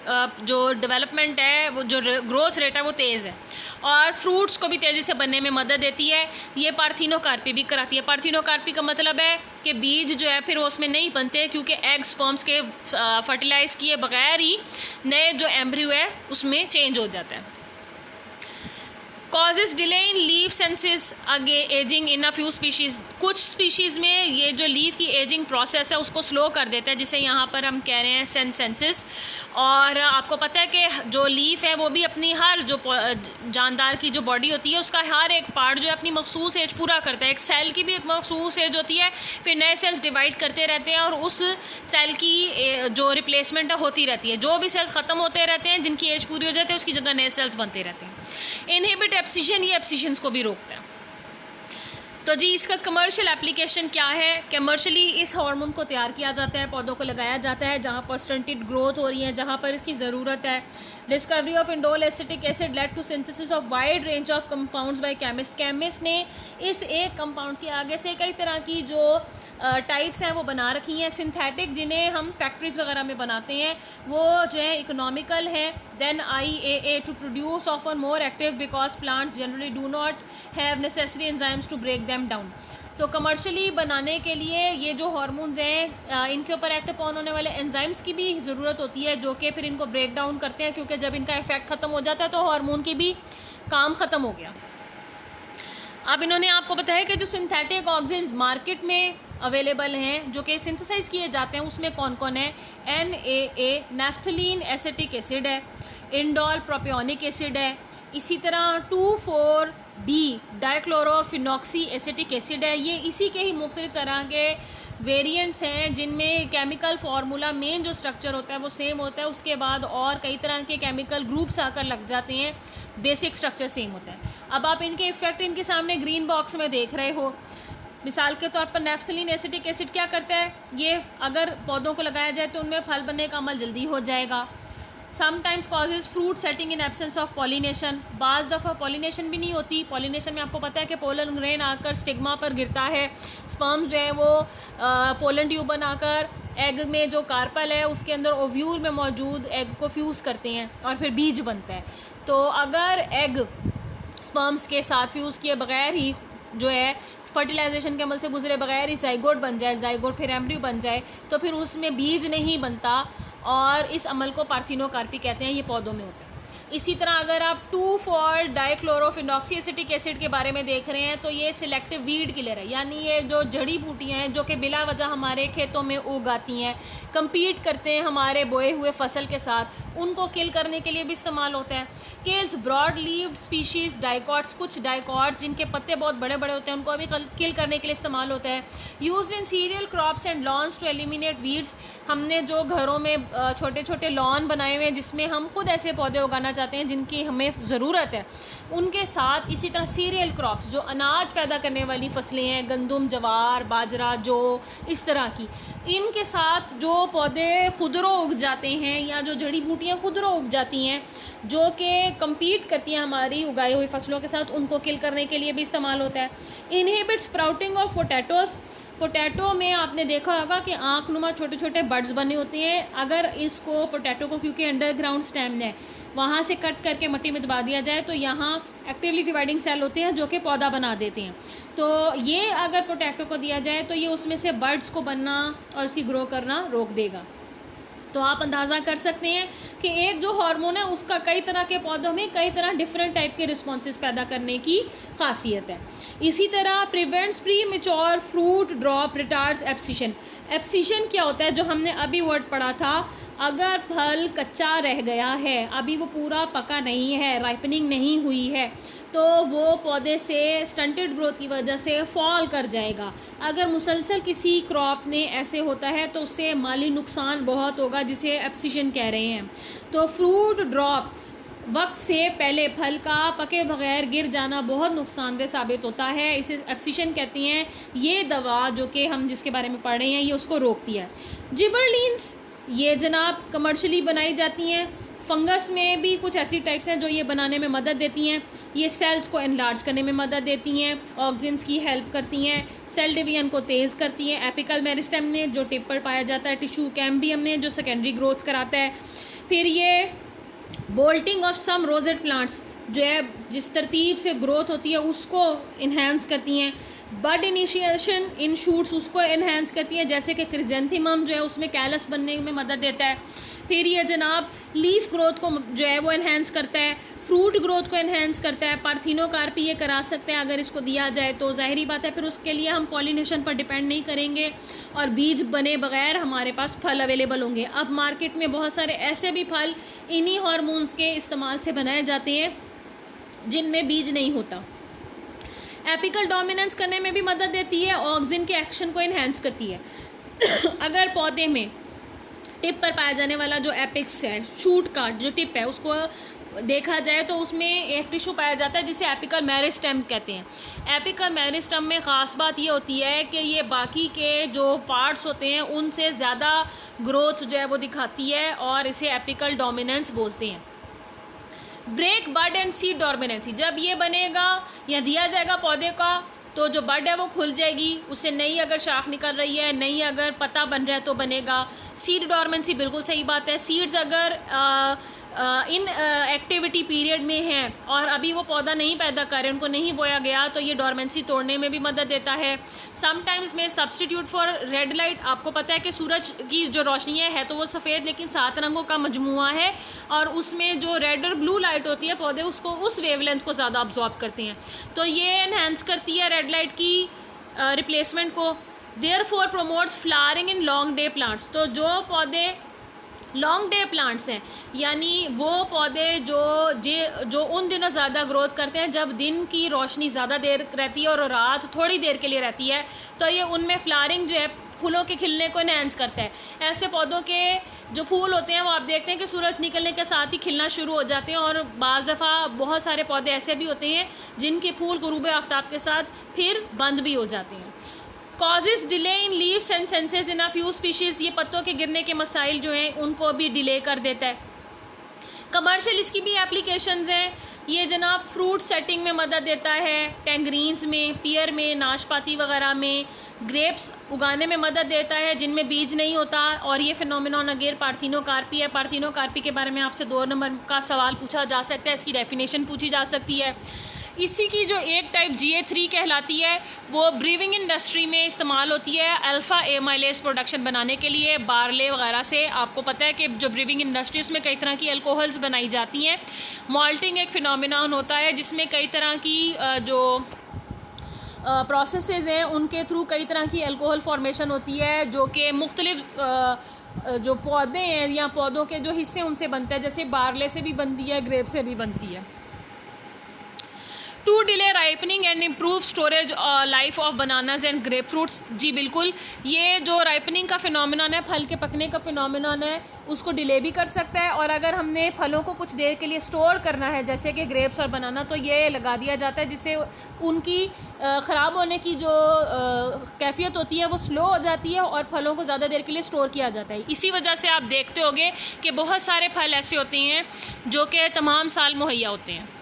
जो डेवलपमेंट है, वो जो ग्रोथ रेट है वो तेज़ है, और फ्रूट्स को भी तेज़ी से बनने में मदद देती है। ये पार्थिनोकार्पी भी कराती है। पार्थिनोकार्पी का मतलब है कि बीज जो है फिर वो उसमें नहीं बनते, क्योंकि एग स्पर्म्स के फर्टिलाइज किए बगैर ही नए जो एम्ब्रियो है उसमें चेंज हो जाता है। Causes delay in leaf senescence आगे ageing in a few species. कुछ स्पीशीज़ में ये जो लीफ की एजिंग प्रोसेस है उसको स्लो कर देता है, जिसे यहाँ पर हम कह रहे हैं सेंसेस। और आपको पता है कि जो लीफ है वो भी अपनी हर जो जानदार की जो बॉडी होती है उसका हर एक पार्ट जो है अपनी मखसूस एज पूरा करता है। एक सेल की भी एक मखसूस एज होती है, फिर नए सेल्स डिवाइड करते रहते हैं और उस सेल की जो रिप्लेसमेंट होती रहती है। जो भी सेल्स ख़त्म होते रहते हैं, जिनकी एज पूरी हो जाती है, उसकी जगह नए सेल्स बनते रहते हैं। इनहिबिट एब्सिशन, ये एब्सिशंस को भी रोकता है। तो जी इसका कमर्शियल एप्लीकेशन क्या है? कमर्शियली इस हार्मोन को तैयार किया जाता है, पौधों को लगाया जाता है जहाँ पर स्टंटेड ग्रोथ हो रही है, जहाँ पर इसकी ज़रूरत है। Discovery of indole acetic acid led to synthesis of wide range of compounds by chemist ने इस एक कंपाउंड के आगे से कई तरह की जो टाइप्स हैं वो बना रखी हैं। सिंथेटिक जिन्हें हम फैक्ट्रीज वगैरह में बनाते हैं वो जो है इकोनॉमिकल है then IAA to produce often more active because plants generally do not have necessary enzymes to break them down. तो कमर्शियली बनाने के लिए ये जो हार्मोन्स हैं इनके ऊपर एक्ट अपॉन होने वाले एंजाइम्स की भी ज़रूरत होती है, जो कि फिर इनको ब्रेक डाउन करते हैं, क्योंकि जब इनका इफेक्ट ख़त्म हो जाता है तो हार्मोन की भी काम ख़त्म हो गया। अब इन्होंने आपको बताया कि जो सिंथेटिक ऑक्सीजन मार्केट में अवेलेबल हैं जो कि सिंथेसाइज किए जाते हैं उसमें कौन कौन है? NAA नैफ्थलीन एसिटिक एसिड है, इंडोल प्रोपियोनिक एसिड है, इसी तरह 2,4-D डाइक्लोरोफिनॉक्सी एसिटिक एसिड है। ये इसी के ही मुख्तलिफ तरह के वेरिएंट्स हैं जिनमें केमिकल फार्मूला मेन जो स्ट्रक्चर होता है वो सेम होता है, उसके बाद और कई तरह के केमिकल ग्रुप्स आकर लग जाते हैं, बेसिक स्ट्रक्चर सेम होता है। अब आप इनके इफेक्ट इनके सामने ग्रीन बॉक्स में देख रहे हो। मिसाल के तौर पर नैफ्थलीन एसिटिक एसिड क्या करता है? ये अगर पौधों को लगाया जाए तो उनमें फल बनने का अमल जल्दी हो जाएगा। Sometimes causes fruit setting in absence of pollination. बाज़ दफ़ा पॉलिनेशन भी नहीं होती। पॉलिनेशन में आपको पता है कि पोलन ग्रेन आकर स्टिग्मा पर गिरता है, स्पर्म जो है वो पोलन ट्यूब बनाकर एग में जो कार्पल है उसके अंदर ओव्यूल में मौजूद एग को फ्यूज़ करते हैं और फिर बीज बनता है। तो अगर एग स्पर्म्स के साथ फ्यूज़ किए बगैर ही जो है फर्टिलाइजेशन के अमल से गुजरे बगैर ही जाइगोट बन जाए, जाइगोट फिर एम्ब्रियो बन जाए, तो फिर उसमें बीज नहीं बनता और इस अमल को पार्थिनोकार्पी कहते हैं। ये पौधों में होता है। इसी तरह अगर आप 2,4 डाइक्लोरोफिनॉक्सी एसिटिक एसिड के बारे में देख रहे हैं तो ये सिलेक्टिव वीड किलर है, यानी ये जो जड़ी बूटियाँ हैं जो कि बिला वजह हमारे खेतों में उग आती हैं, कम्पीट करते हैं हमारे बोए हुए फसल के साथ, उनको किल करने के लिए भी इस्तेमाल होता है। केल्स ब्रॉड लीव्ड स्पीशीज़ डाइकॉट्स, कुछ डाइकॉट्स जिनके पत्ते बहुत बड़े बड़े होते हैं उनको भी किल करने के लिए इस्तेमाल होता है। Used in cereal crops and lawns to eliminate weeds. हमने जो घरों में छोटे छोटे लॉन बनाए हुए हैं जिसमें हम खुद ऐसे पौधे उगाना चाहते हैं जिनकी हमें ज़रूरत है, उनके साथ इसी तरह सीरियल क्रॉप्स जो अनाज पैदा करने वाली फसलें हैं, गंदम, जवार, बाजरा, जो इस तरह की, इनके साथ जो पौधे खुदरो उग जाते हैं या जो जड़ी बूटियाँ खुदरो उग जाती हैं जो कि कम्पीट करती हैं हमारी उगाई हुई फसलों के साथ, उनको किल करने के लिए भी इस्तेमाल होता है। Inhibit sprouting of potatoes. Potato में आपने देखा होगा कि आँख नुमा छोटे छोटे बड्स बने होते हैं। अगर इसको पोटैटो को, क्योंकि अंडरग्राउंड स्टेम है, वहाँ से कट करके मिट्टी में दबा दिया जाए तो यहाँ एक्टिवली डिवाइडिंग सेल होते हैं जो कि पौधा बना देते हैं। तो ये अगर पोटैटो को दिया जाए तो ये उसमें से बड्स को बनना और उसकी ग्रो करना रोक देगा। तो आप अंदाज़ा कर सकते हैं कि एक जो हार्मोन है उसका कई तरह के पौधों में कई तरह डिफरेंट टाइप के रिस्पॉन्सेज पैदा करने की खासियत है। इसी तरह prevents pre mature fruit drop retards abscission. Abscission क्या होता है? जो हमने अभी वर्ड पढ़ा था, अगर फल कच्चा रह गया है, अभी वो पूरा पका नहीं है, राइपनिंग नहीं हुई है, तो वो पौधे से स्टंटेड ग्रोथ की वजह से फॉल कर जाएगा। अगर मुसलसल किसी क्रॉप में ऐसे होता है तो उससे माली नुकसान बहुत होगा, जिसे एब्सिशन कह रहे हैं। तो फ्रूट ड्रॉप, वक्त से पहले फल का पके बगैर गिर जाना बहुत नुकसानदेह साबित होता है, इसे एब्सिशन कहती हैं। ये दवा जो कि हम जिसके बारे में पढ़ रहे हैं ये उसको रोकती है। जिबरलिन्स, ये जनाब कमर्शियली बनाई जाती हैं। फंगस में भी कुछ ऐसी टाइप्स हैं जो ये बनाने में मदद देती हैं। ये सेल्स को एनलार्ज करने में मदद देती हैं, ऑक्सीजन की हेल्प करती हैं, सेल डिवीजन को तेज़ करती हैं। एपिकल मेरिस्टेम ने जो टिप पर पाया जाता है, टिश्यू कैम्बियम ने जो सेकेंडरी ग्रोथ कराता है, फिर ये bolting of some rosette plants जो है जिस तरतीब से ग्रोथ होती है उसको इन्हेंस करती हैं। बड इनिशिएशन इन शूट्स उसको इन्हेंस करती हैं, जैसे कि क्रिजेंथेमम जो है उसमें कैलस बनने में मदद देता है। फिर ये जनाब लीफ ग्रोथ को जो है वो इन्हेंस करता है, फ्रूट ग्रोथ को इन्हेंस करता है। पार्थिनोकार्पी ये करा सकते हैं अगर इसको दिया जाए तो, ज़ाहिरी बात है फिर उसके लिए हम पॉलिनेशन पर डिपेंड नहीं करेंगे और बीज बने बगैर हमारे पास फल अवेलेबल होंगे। अब मार्केट में बहुत सारे ऐसे भी फल इन्हीं हार्मोन्स के इस्तेमाल से बनाए जाते हैं जिनमें बीज नहीं होता। एपिकल डोमिनेंस करने में भी मदद देती है, ऑक्सिन के एक्शन को इन्हेंस करती है। अगर पौधे में टिप पर पाया जाने वाला जो एपिक्स है, शूट का जो टिप है, उसको देखा जाए तो उसमें एक टिश्यू पाया जाता है जिसे एपिकल मेरिस्टेम कहते हैं। एपिकल मेरिस्टेम में ख़ास बात ये होती है कि ये बाकी के जो पार्ट्स होते हैं उनसे ज़्यादा ग्रोथ जो है वो दिखाती है और इसे एपिकल डोमिनेंस बोलते हैं। ब्रेक बड एंड सीड डॉर्मिनेंसी, जब ये बनेगा या दिया जाएगा पौधे का तो जो बड है वो खुल जाएगी, उससे नई अगर शाख निकल रही है, नई अगर पत्ता बन रहा है तो बनेगा। सीड डॉर्मेंसी बिल्कुल सही बात है, सीड्स अगर इन एक्टिविटी पीरियड में हैं और अभी वो पौधा नहीं पैदा कर रहे, उनको नहीं बोया गया, तो ये डॉर्मेंसी तोड़ने में भी मदद देता है। समटाइम्स में सब्सटीट्यूट फॉर रेड लाइट, आपको पता है कि सूरज की जो रोशनी है तो वो सफ़ेद लेकिन 7 रंगों का मजमुआ है और उसमें जो रेड और ब्लू लाइट होती है पौधे उसको उस वेवलेंथ को ज़्यादा अब्जॉर्ब करते हैं, तो ये इन्हेंस करती है रेड लाइट की रिप्लेसमेंट को। Therefore promotes flowering in long day plants, तो जो पौधे लॉन्ग डे प्लांट्स हैं यानी वो पौधे जो उन दिनों ज़्यादा ग्रोथ करते हैं जब दिन की रोशनी ज़्यादा देर रहती है और रात थोड़ी देर के लिए रहती है, तो ये उनमें फ्लावरिंग जो है फूलों के खिलने को एनहांस करता है। ऐसे पौधों के जो फूल होते हैं वो आप देखते हैं कि सूरज निकलने के साथ ही खिलना शुरू हो जाते हैं और बाज़ दफ़ा बहुत सारे पौधे ऐसे भी होते हैं जिनके फूल गुरूब आफ्ताब के साथ फिर बंद भी हो जाते हैं। Causes delay in leaves and senses in a few species, ये पत्तों के गिरने के मसाइल जो हैं उनको भी डिले कर देता है। कमर्शियल इसकी भी एप्लीकेशंस हैं, ये जनाब फ्रूट सेटिंग में मदद देता है, टैंगरीन्स में, पियर में, नाशपाती वगैरह में, ग्रेप्स उगाने में मदद देता है जिनमें बीज नहीं होता। और ये फिनोमिनॉन अगेर पार्थिनोकार्पी है। पार्थिनोकार्पी के बारे में आपसे 2 नंबर का सवाल पूछा जा सकता है, इसकी डेफिनेशन पूछी जा सकती है। इसी की जो एक टाइप GA3 कहलाती है वो ब्रीविंग इंडस्ट्री में इस्तेमाल होती है अल्फ़ा एमाइलेज प्रोडक्शन बनाने के लिए, बारले वगैरह से। आपको पता है कि जो ब्रीविंग इंडस्ट्री उसमें कई तरह की अल्कोहल्स बनाई जाती हैं। मॉल्टिंग एक फिनोमिनॉन होता है जिसमें कई तरह की जो प्रोसेसेस हैं उनके थ्रू कई तरह की अल्कोहल फॉर्मेशन होती है जो कि मुख्तलिफ जो पौधे हैं या पौधों के जो हिस्से उनसे बनता है, जैसे बारले से भी बनती है, ग्रेप से भी बनती है। To delay ripening and improve storage life of bananas and grape fruits, जी बिल्कुल, ये जो राइपनिंग का फिनोमिनन है, फल के पकने का फिनोमिनन है, उसको डिले भी कर सकता है। और अगर हमने फलों को कुछ देर के लिए स्टोर करना है जैसे कि ग्रेप्स और बनाना, तो ये लगा दिया जाता है जिससे उनकी ख़राब होने की जो कैफियत होती है वो स्लो हो जाती है और फलों को ज़्यादा देर के लिए स्टोर किया जाता है। इसी वजह से आप देखते होंगे कि बहुत सारे फल ऐसे होते हैं जो कि तमाम साल मुहैया होते हैं।